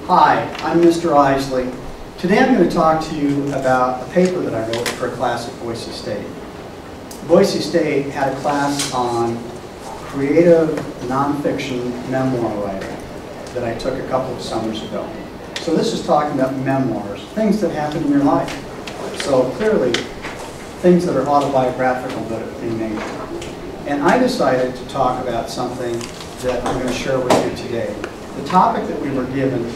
Hi, I'm Mr. Isley. Today I'm going to talk to you about a paper that I wrote for a class at Boise State. Boise State had a class on creative nonfiction memoir writing that I took a couple of summers ago. So this is talking about memoirs, things that happen in your life. So clearly, things that are autobiographical but in nature. And I decided to talk about something that I'm going to share with you today. The topic that we were given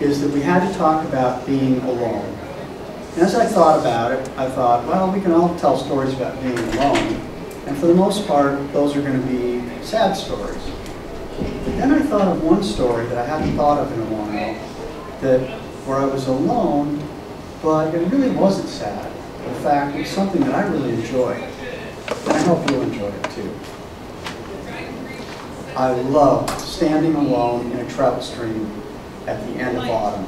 is that we had to talk about being alone. And as I thought about it, I thought, well, we can all tell stories about being alone. And for the most part, those are going to be sad stories. But then I thought of one story that I hadn't thought of in a while, where I was alone, but it really wasn't sad. In fact, it's something that I really enjoyed. And I hope you'll enjoy it too. I love standing alone in a trout stream at the end of autumn.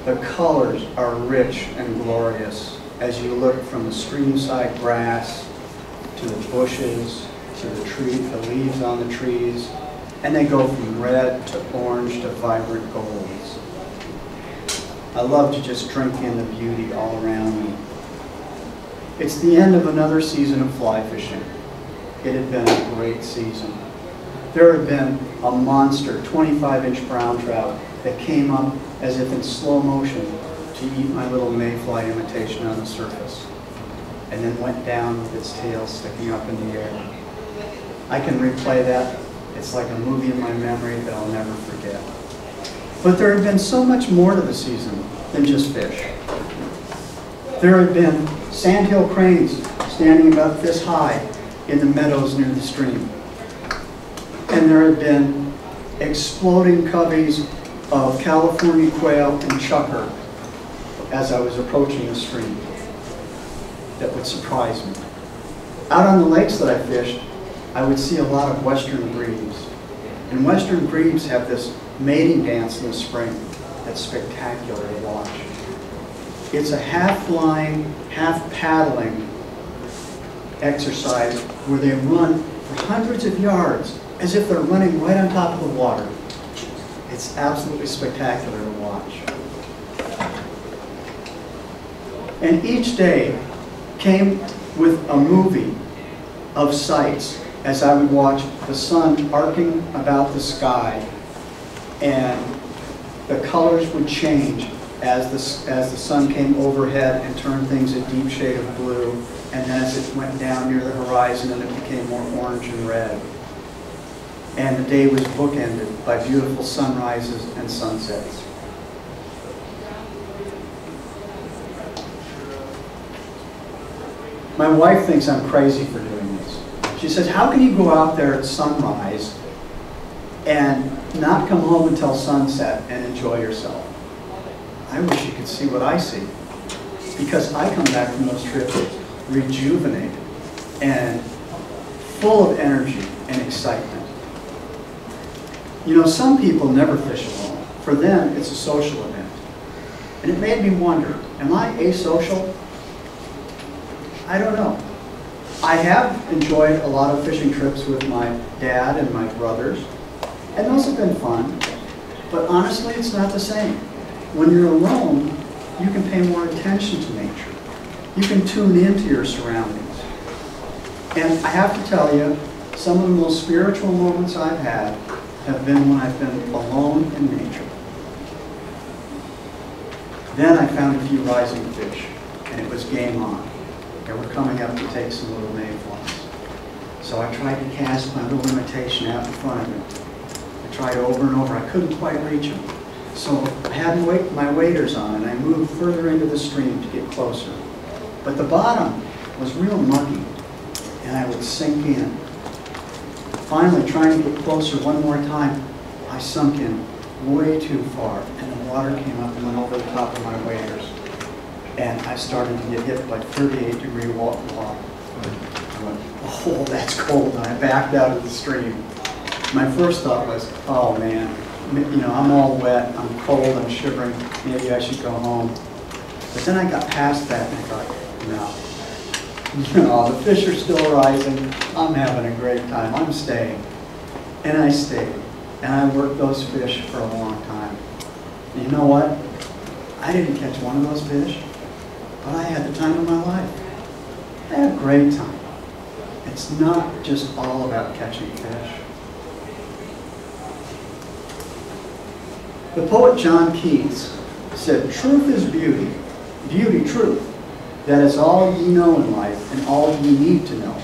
The colors are rich and glorious as you look from the streamside grass to the bushes, to the leaves on the trees, and they go from red to orange to vibrant golds. I love to just drink in the beauty all around me. It's the end of another season of fly fishing. It had been a great season. There had been a monster 25-inch brown trout that came up as if in slow motion to eat my little mayfly imitation on the surface, and then went down with its tail sticking up in the air. I can replay that. It's like a movie in my memory that I'll never forget. But there had been so much more to the season than just fish. There had been sandhill cranes standing about this high in the meadows near the stream. And there had been exploding coveys of California quail and chukar as I was approaching the stream that would surprise me. Out on the lakes that I fished, I would see a lot of western grebes. And western grebes have this mating dance in the spring that's spectacular to watch. It's a half flying, half paddling exercise where they run for hundreds of yards as if they're running right on top of the water. It's absolutely spectacular to watch. And each day came with a movie of sights as I would watch the sun arcing about the sky, and the colors would change as the sun came overhead and turned things a deep shade of blue, and then as it went down near the horizon and it became more orange and red. And the day was bookended by beautiful sunrises and sunsets. My wife thinks I'm crazy for doing this. She says, how can you go out there at sunrise and not come home until sunset and enjoy yourself? I wish you could see what I see, because I come back from those trips rejuvenated and full of energy and excitement. You know, some people never fish alone. For them, it's a social event. And it made me wonder, am I asocial? I don't know. I have enjoyed a lot of fishing trips with my dad and my brothers, and those have been fun. But honestly, it's not the same. When you're alone, you can pay more attention to nature. You can tune into your surroundings. And I have to tell you, some of the most spiritual moments I've had have been when I've been alone in nature. Then I found a few rising fish, and it was game on. They were coming up to take some little mayflies. So I tried to cast my little imitation out in front of them. I tried over and over. I couldn't quite reach them. So I had my waders on, and I moved further into the stream to get closer. But the bottom was real muggy, and I would sink in. Finally, trying to get closer one more time, I sunk in way too far, and the water came up and went over the top of my waders. And I started to get hit by 38-degree water. I went, oh, that's cold, and I backed out of the stream. My first thought was, oh man, you know, I'm all wet, I'm cold, I'm shivering, maybe I should go home. But then I got past that and I thought, no. You know, the fish are still rising, I'm having a great time, I'm staying. And I stayed. And I worked those fish for a long time. And you know what? I didn't catch one of those fish, but I had the time of my life. I had a great time. It's not just all about catching fish. The poet John Keats said, "Truth is beauty, beauty truth. That is all ye know in life and all ye need to know."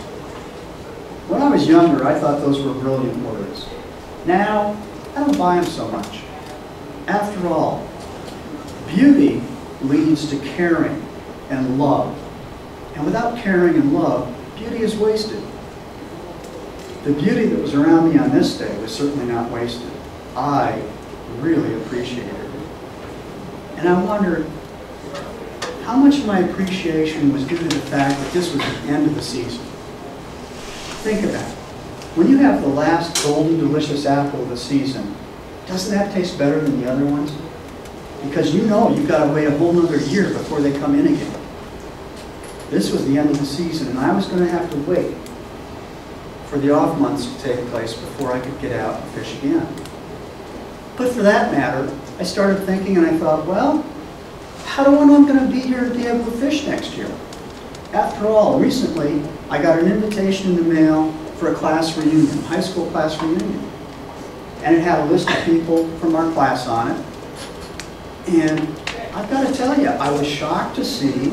When I was younger, I thought those were brilliant words. Now, I don't buy them so much. After all, beauty leads to caring and love. And without caring and love, beauty is wasted. The beauty that was around me on this day was certainly not wasted. I really appreciated it. And I wondered how much of my appreciation was due to the fact that this was the end of the season. Think about it. When you have the last golden, delicious apple of the season, doesn't that taste better than the other ones? Because you know you've got to wait a whole nother year before they come in again. This was the end of the season, and I was going to have to wait for the off months to take place before I could get out and fish again. But for that matter, I started thinking and I thought, well, how do I know I'm going to be here to be able to fish next year? After all, recently I got an invitation in the mail for a class reunion, high school class reunion. And it had a list of people from our class on it. And I've got to tell you, I was shocked to see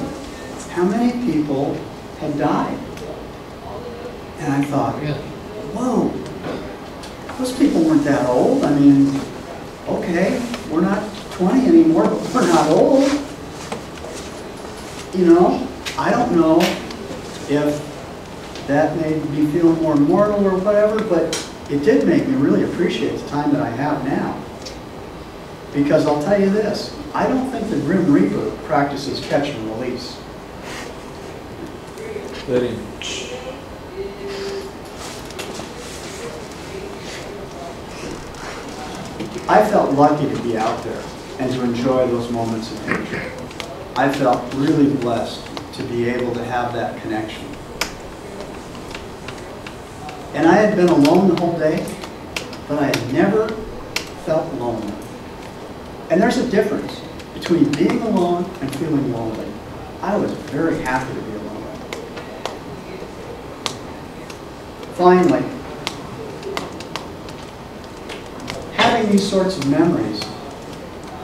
how many people had died. And I thought, whoa, those people weren't that old. I mean, okay, we're not 20 anymore, but we're not old. You know, I don't know if that made me feel more mortal or whatever, but it did make me really appreciate the time that I have now. Because I'll tell you this, I don't think the Grim Reaper practices catch and release. Very. I felt lucky to be out there and to enjoy those moments of nature. I felt really blessed to be able to have that connection. And I had been alone the whole day, but I had never felt lonely. And there's a difference between being alone and feeling lonely. I was very happy to be alone. Finally, having these sorts of memories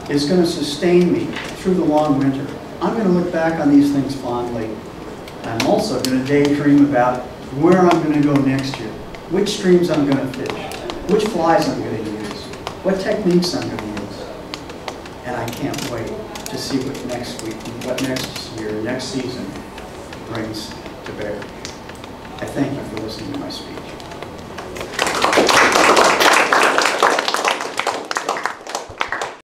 is going to sustain me through the long winter. I'm going to look back on these things fondly. I'm also going to daydream about where I'm going to go next year, which streams I'm going to fish, which flies I'm going to use, what techniques I'm going to use. And I can't wait to see what next week, what next year, next season brings to bear. I thank you for listening to my speech.